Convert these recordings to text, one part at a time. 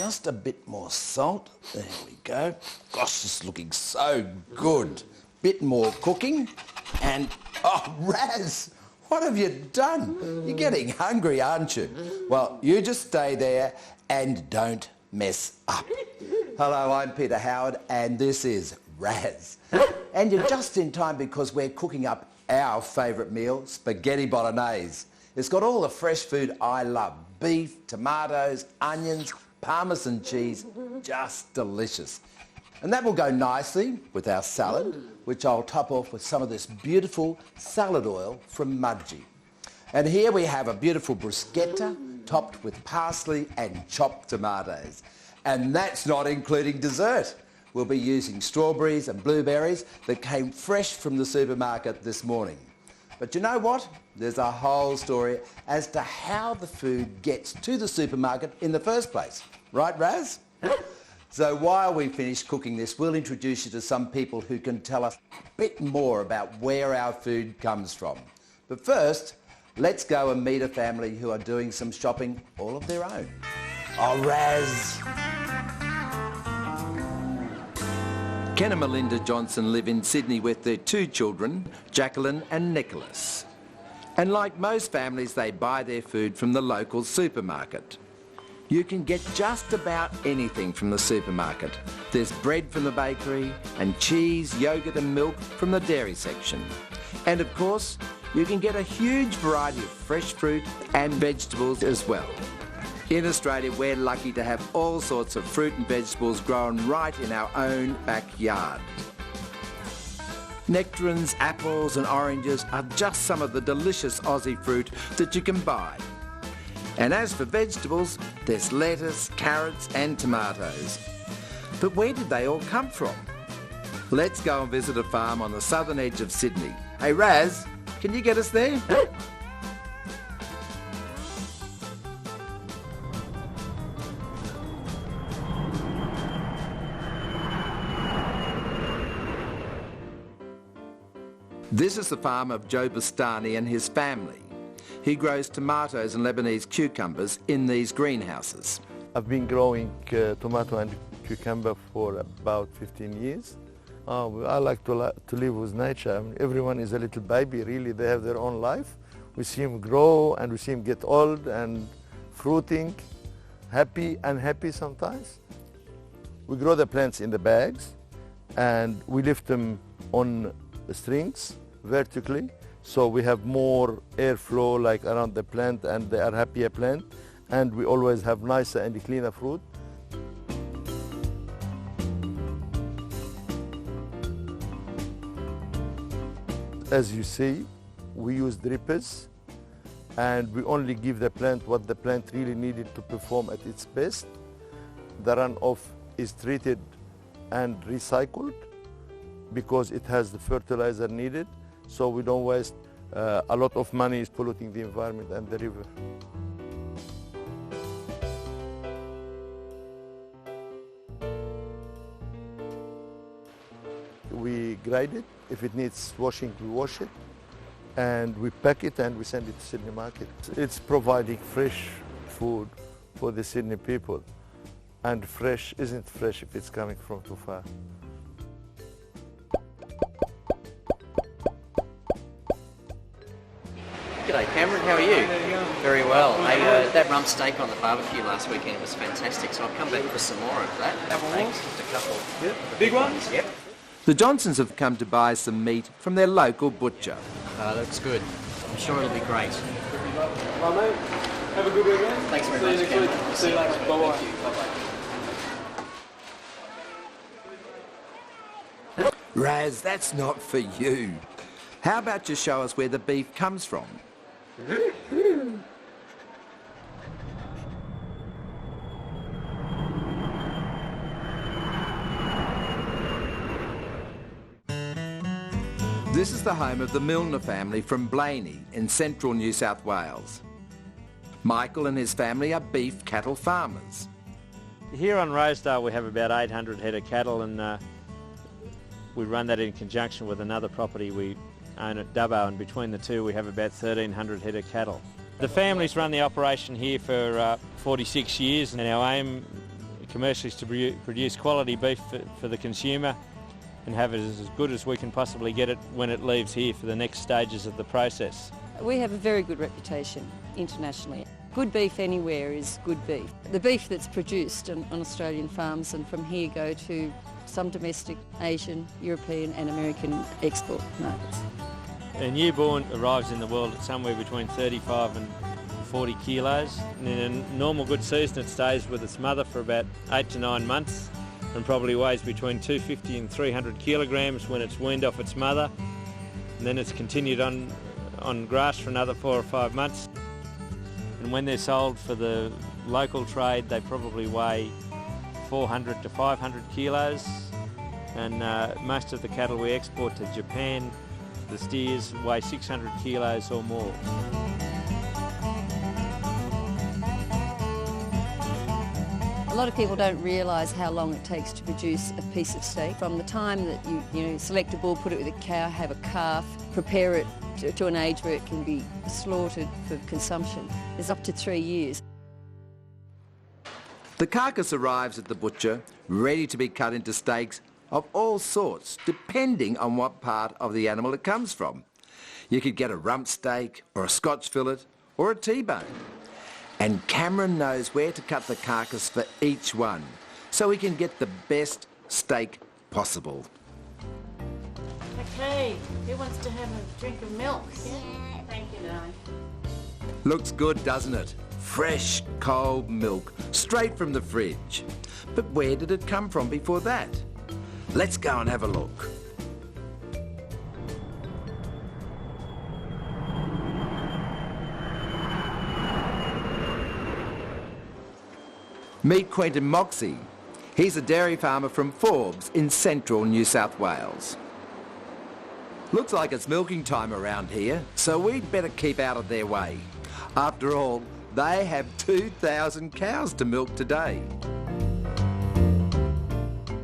just a bit more salt. There we go. Gosh, this is looking so good. Bit more cooking. And, oh, Raz, what have you done? You're getting hungry, aren't you? Well, you just stay there and don't mess up. Hello, I'm Peter Howard, and this is Raz. And you're just in time because we're cooking up our favourite meal, spaghetti bolognese. It's got all the fresh food I love. Beef, tomatoes, onions, parmesan cheese, just delicious. And that will go nicely with our salad, which I'll top off with some of this beautiful salad oil from Mudgee. And here we have a beautiful bruschetta topped with parsley and chopped tomatoes. And that's not including dessert. We'll be using strawberries and blueberries that came fresh from the supermarket this morning. But you know what? There's a whole story as to how the food gets to the supermarket in the first place. Right, Raz? So while we finish cooking this, we'll introduce you to some people who can tell us a bit more about where our food comes from. But first, let's go and meet a family who are doing some shopping all of their own. Oh, Raz! Ken and Melinda Johnson live in Sydney with their two children, Jacqueline and Nicholas. And like most families, they buy their food from the local supermarket. You can get just about anything from the supermarket. There's bread from the bakery and cheese, yoghurt and milk from the dairy section. And of course, you can get a huge variety of fresh fruit and vegetables as well. In Australia, we're lucky to have all sorts of fruit and vegetables grown right in our own backyard. Nectarines, apples and oranges are just some of the delicious Aussie fruit that you can buy. And as for vegetables, there's lettuce, carrots and tomatoes. But where did they all come from? Let's go and visit a farm on the southern edge of Sydney. Hey Raz, can you get us there? This is the farm of Joe Bustani and his family. He grows tomatoes and Lebanese cucumbers in these greenhouses. I've been growing tomato and cucumber for about 15 years. I like to live with nature. I mean, everyone is a little baby, really. They have their own life. We see them grow and we see them get old and fruiting, happy, unhappy sometimes. We grow the plants in the bags and we lift them on the strings vertically, so we have more airflow like around the plant and they are happier plant, and we always have nicer and cleaner fruit. As you see, we use drippers and we only give the plant what the plant really needed to perform at its best. The runoff is treated and recycled because it has the fertilizer needed, so we don't waste a lot of money is polluting the environment and the river. We grind it. If it needs washing, we wash it, and we pack it and we send it to Sydney market. It's providing fresh food for the Sydney people, and fresh isn't fresh if it's coming from too far. G'day Cameron, how are you? Very well. Hey, that rump steak on the barbecue last weekend was fantastic, so I've come back for some more of that. Thanks. Just a couple. Yep. Big ones? Yep. The Johnsons have come to buy some meat from their local butcher. Looks good. I'm sure it'll be great. Well, mate, have a good weekend. Thanks very much, Cameron. See you later. Bye-bye. Thank you. Bye-bye. Raz, that's not for you. How about you show us where the beef comes from? This is the home of the Milner family from Blaney in central New South Wales. Michael and his family are beef cattle farmers. Here on Rosedale we have about 800 head of cattle, and we run that in conjunction with another property we own at Dubbo, and between the two we have about 1,300 head of cattle. The family's run the operation here for 46 years, and our aim commercially to produce quality beef for the consumer and have it as good as we can possibly get it when it leaves here for the next stages of the process. We have a very good reputation internationally. Good beef anywhere is good beef. The beef that's produced on Australian farms and from here go to some domestic, Asian, European and American export markets. A newborn arrives in the world at somewhere between 35 and 40 kilos. And in a normal good season it stays with its mother for about 8 to 9 months and probably weighs between 250 and 300 kilograms when it's weaned off its mother. And then it's continued on grass for another 4 or 5 months. And when they're sold for the local trade they probably weigh 400 to 500 kilos. And most of the cattle we export to Japan, the steers, weigh 600 kilos or more. A lot of people don't realise how long it takes to produce a piece of steak. From the time that you select a bull, put it with a cow, have a calf, prepare it to an age where it can be slaughtered for consumption, is up to 3 years. The carcass arrives at the butcher, ready to be cut into steaks of all sorts, depending on what part of the animal it comes from. You could get a rump steak, or a Scotch fillet, or a T-bone. And Cameron knows where to cut the carcass for each one, so he can get the best steak possible. Okay, who wants to have a drink of milk? Yeah, thank you, darling. Looks good, doesn't it? Fresh, cold milk, straight from the fridge. But where did it come from before that? Let's go and have a look. Meet Quentin Moxey. He's a dairy farmer from Forbes in central New South Wales. Looks like it's milking time around here, so we'd better keep out of their way. After all, they have 2,000 cows to milk today.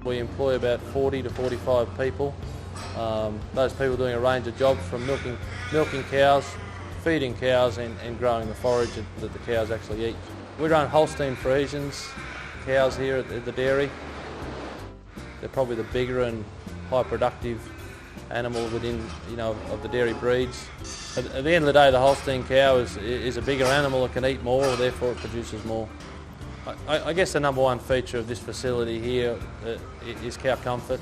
We employ about 40 to 45 people. Those people doing a range of jobs from milking cows, feeding cows and growing the forage that the cows actually eat. We run Holstein Friesians cows here at the dairy. They're probably the bigger and high productive animal within, of the dairy breeds. At the end of the day, the Holstein cow is a bigger animal. It can eat more, therefore it produces more. I guess the number one feature of this facility here is cow comfort.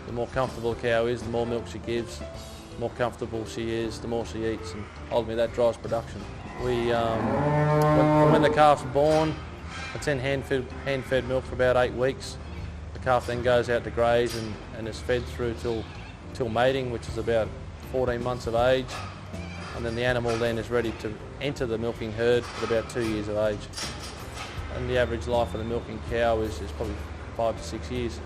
The more comfortable a cow is, the more milk she gives. The more comfortable she is, the more she eats, and ultimately that drives production. When the calf's born, it's in hand-fed milk for about 8 weeks. The calf then goes out to graze and is fed through till mating, which is about 14 months of age. And then the animal then is ready to enter the milking herd at about 2 years of age. And the average life of the milking cow is probably 5 to 6 years.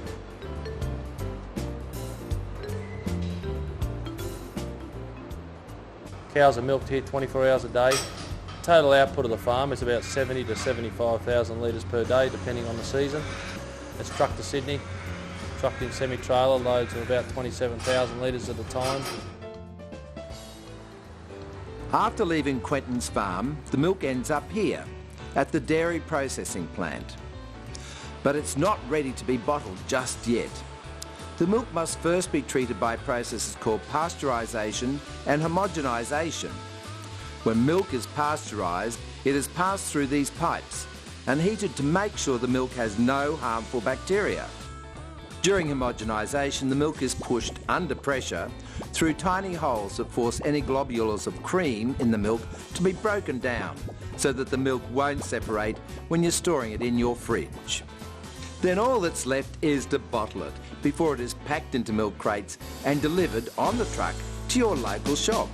Cows are milked here 24 hours a day. Total output of the farm is about 70 to 75,000 litres per day, depending on the season. It's trucked to Sydney, trucked in semi-trailer, loads of about 27,000 litres at a time. After leaving Quentin's farm, the milk ends up here, at the dairy processing plant. But it's not ready to be bottled just yet. The milk must first be treated by processes called pasteurisation and homogenisation. When milk is pasteurised, it is passed through these pipes and heated to make sure the milk has no harmful bacteria. During homogenisation, the milk is pushed under pressure through tiny holes that force any globules of cream in the milk to be broken down so that the milk won't separate when you're storing it in your fridge. Then all that's left is to bottle it before it is packed into milk crates and delivered on the truck to your local shop.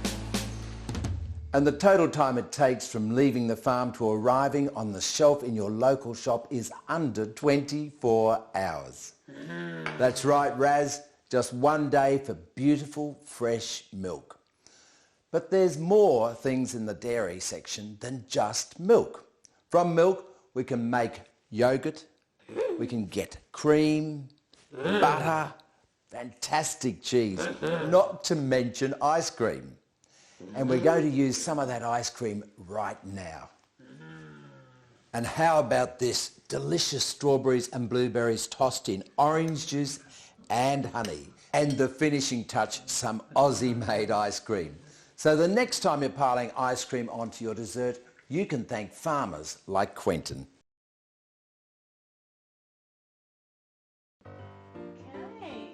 And the total time it takes from leaving the farm to arriving on the shelf in your local shop is under 24 hours. That's right, Raz, just one day for beautiful, fresh milk. But there's more things in the dairy section than just milk. From milk, we can make yogurt, we can get cream, butter, fantastic cheese, not to mention ice cream. And we're going to use some of that ice cream right now. And how about this? Delicious strawberries and blueberries tossed in orange juice and honey. And the finishing touch, some Aussie-made ice cream. So the next time you're piling ice cream onto your dessert, you can thank farmers like Quentin. Okay.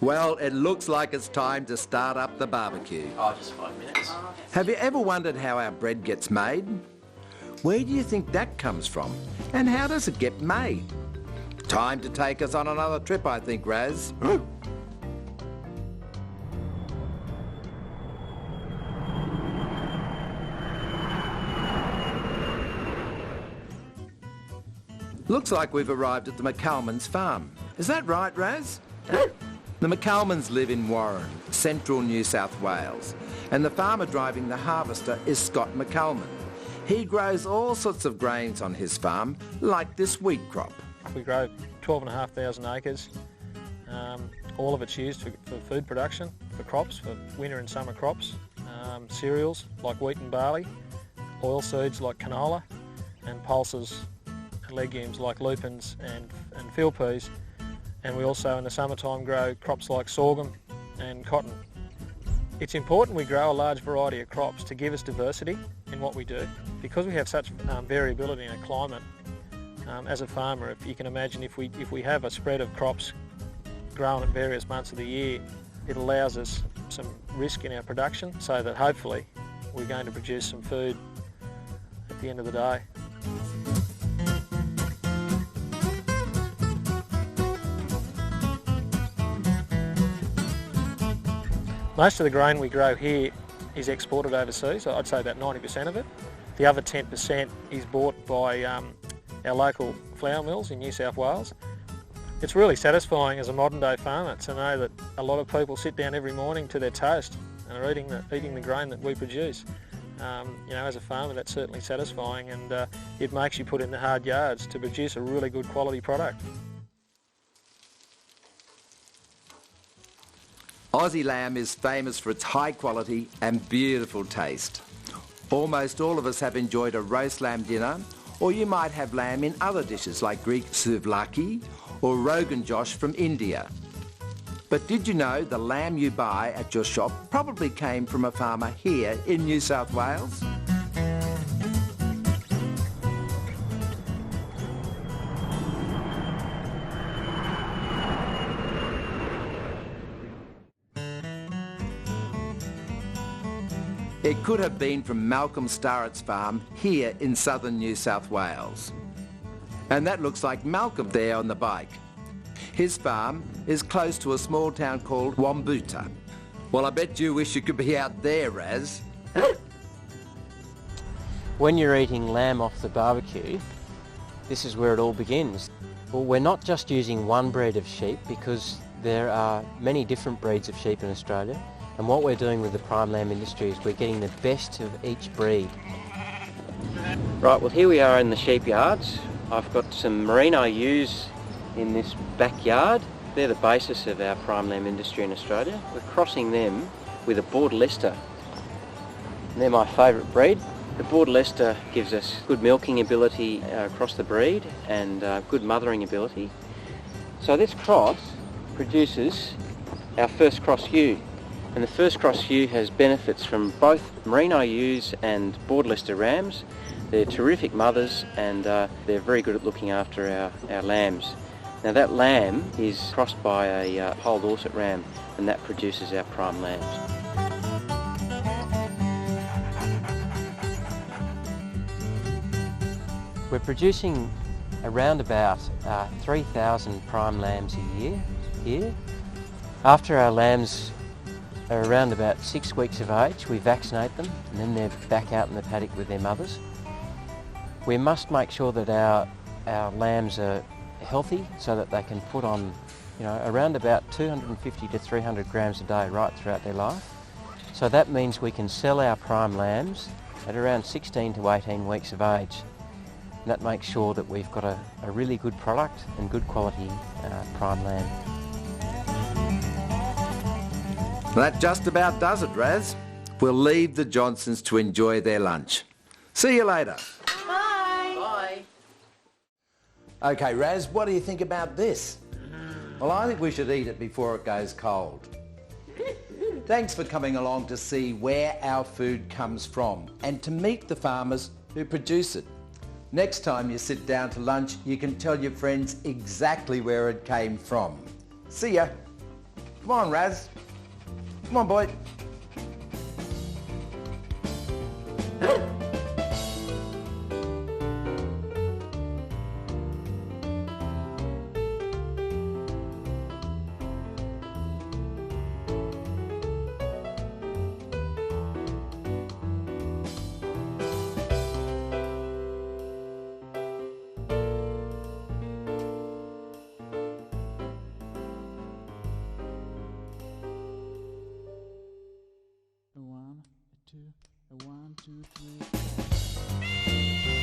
Well, it looks like it's time to start up the barbecue. Oh, just 5 minutes. Have you ever wondered how our bread gets made? Where do you think that comes from? And how does it get made? Time to take us on another trip, I think, Raz. Looks like we've arrived at the McCalmans farm. Is that right, Raz? The McCalmans live in Warren, central New South Wales, and the farmer driving the harvester is Scott McCalman. He grows all sorts of grains on his farm, like this wheat crop. We grow 12,500 acres. All of it's used for food production, for crops, for winter and summer crops, cereals like wheat and barley, oilseeds like canola, and pulses and legumes like lupins and field peas. And we also in the summertime grow crops like sorghum and cotton. It's important we grow a large variety of crops to give us diversity in what we do. Because we have such variability in a climate, as a farmer, if you can imagine if we have a spread of crops grown at various months of the year, it allows us some risk in our production so that hopefully we're going to produce some food at the end of the day. Most of the grain we grow here is exported overseas, I'd say about 90% of it. The other 10% is bought by our local flour mills in New South Wales. It's really satisfying as a modern day farmer to know that a lot of people sit down every morning to their toast and are eating the grain that we produce. As a farmer that's certainly satisfying, and it makes you put in the hard yards to produce a really good quality product. Aussie lamb is famous for its high quality and beautiful taste. Almost all of us have enjoyed a roast lamb dinner, or you might have lamb in other dishes like Greek souvlaki or Rogan Josh from India. But did you know the lamb you buy at your shop probably came from a farmer here in New South Wales? It could have been from Malcolm Starrett's farm here in southern New South Wales. And that looks like Malcolm there on the bike. His farm is close to a small town called Wambuta. Well, I bet you wish you could be out there, Raz. When you're eating lamb off the barbecue, this is where it all begins. Well, we're not just using one breed of sheep because there are many different breeds of sheep in Australia. And what we're doing with the prime lamb industry is we're getting the best of each breed. Right, well here we are in the sheep yards. I've got some merino ewes in this backyard. They're the basis of our prime lamb industry in Australia. We're crossing them with a Board Leicester. They're my favourite breed. The Board Leicester gives us good milking ability across the breed and good mothering ability. So this cross produces our first cross ewe. And the first cross ewe has benefits from both merino ewes and Board Leicester rams. They're terrific mothers and they're very good at looking after our lambs. Now that lamb is crossed by a Poll Dorset ram and that produces our prime lambs. We're producing around about 3,000 prime lambs a year here. After our lambs are around about 6 weeks of age, we vaccinate them and then they're back out in the paddock with their mothers. We must make sure that our lambs are healthy so that they can put on around about 250 to 300 grams a day right throughout their life. So that means we can sell our prime lambs at around 16 to 18 weeks of age. And that makes sure that we've got a really good product and good quality prime lamb. That just about does it, Raz. We'll leave the Johnsons to enjoy their lunch. See you later. Bye. Bye. Okay, Raz, what do you think about this? Well, I think we should eat it before it goes cold. Thanks for coming along to see where our food comes from and to meet the farmers who produce it. Next time you sit down to lunch, you can tell your friends exactly where it came from. See ya. Come on, Raz. Come on, boy. A one, a two, 3, 4.